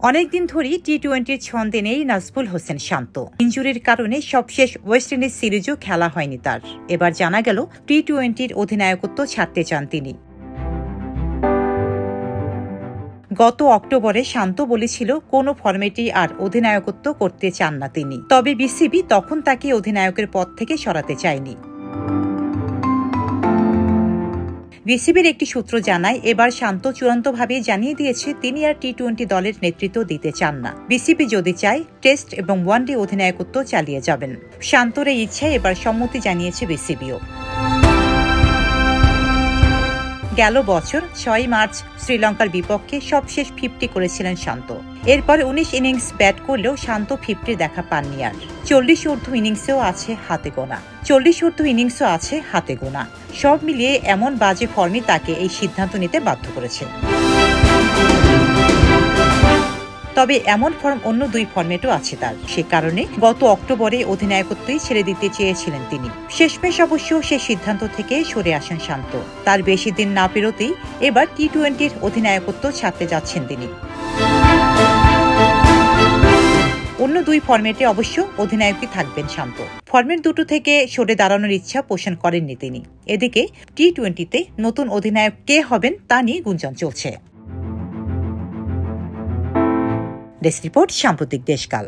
অনেকদিন ধরেই টি-20-র ছন্দে নেই নাজমুল হোসেন শান্ত। ইনজুরির কারণে সবশেষ ওয়েস্ট ইন্ডিজ সিরিজও খেলা হয়নি তার। এবার জানা গেল টি-20-র অধিনায়কত্ব ছাড়তে চান তিনি। গত অক্টোবরে শান্ত বলেছিল কোনো ফরম্যাটেই আর অধিনায়কত্ব করতে চান না তিনি। তবে বিসিবি তখন তাকে অধিনায়কের পদ থেকে সরাতে চায়নি। বিসিবির একটি সূত্র জানায়, এবার শান্ত চূড়ান্তভাবে জানিয়ে দিয়েছে তিনি আর টি-20 দলের নেতৃত্ব দিতে চান না। বিসিবি যদি চায় টেস্ট এবং ওয়ানডে অধিনায়কত্ব চালিয়ে যাবেন। শান্তর এই ইচ্ছায় এবার সম্মতি জানিয়েছে বিসিবিও। গেল বছর 6 মার্চ শ্রীলঙ্কার বিপক্ষে সবশেষ 50 করেছিলেন শান্ত। এরপর 19 ইনিংস ব্যাট করলেও শান্ত 50 দেখা পাননি আর। 40 ঊর্ধ্ব ইনিংসও আছে হাতে গোনা। সব মিলিয়ে এমন বাজে ফর্মই তাকে এই সিদ্ধান্ত নিতে বাধ্য করেছে। তবে এমন ফর্ম অন্য 2 ফরম্যাটও আছে তার। সে কারণে গত অক্টোবরে অধিনায়কত্বই ছেড়ে দিতে চেয়েছিলেন তিনি। শেষমেশ অবশ্য সে সিদ্ধান্ত থেকে সরে আসেন শান্ত। তার বেশি দিন না পেরোতেই এবার টি-20-র অধিনায়কত্ব ছাড়তে যাচ্ছেন তিনি। অন্য 2 ফরম্যাটে অবশ্য অধিনায়কই থাকবেন শান্ত। ফরম্যাট দুটো থেকে সরে দাঁড়ানোর ইচ্ছা পোষণ করেননি তিনি। এদিকে টি-20-তে নতুন অধিনায়ক কে হবেন তা নিয়ে গুঞ্জন চলছে। ডেস্ক রিপোর্ট, সাম্প্রতিক দেশকাল।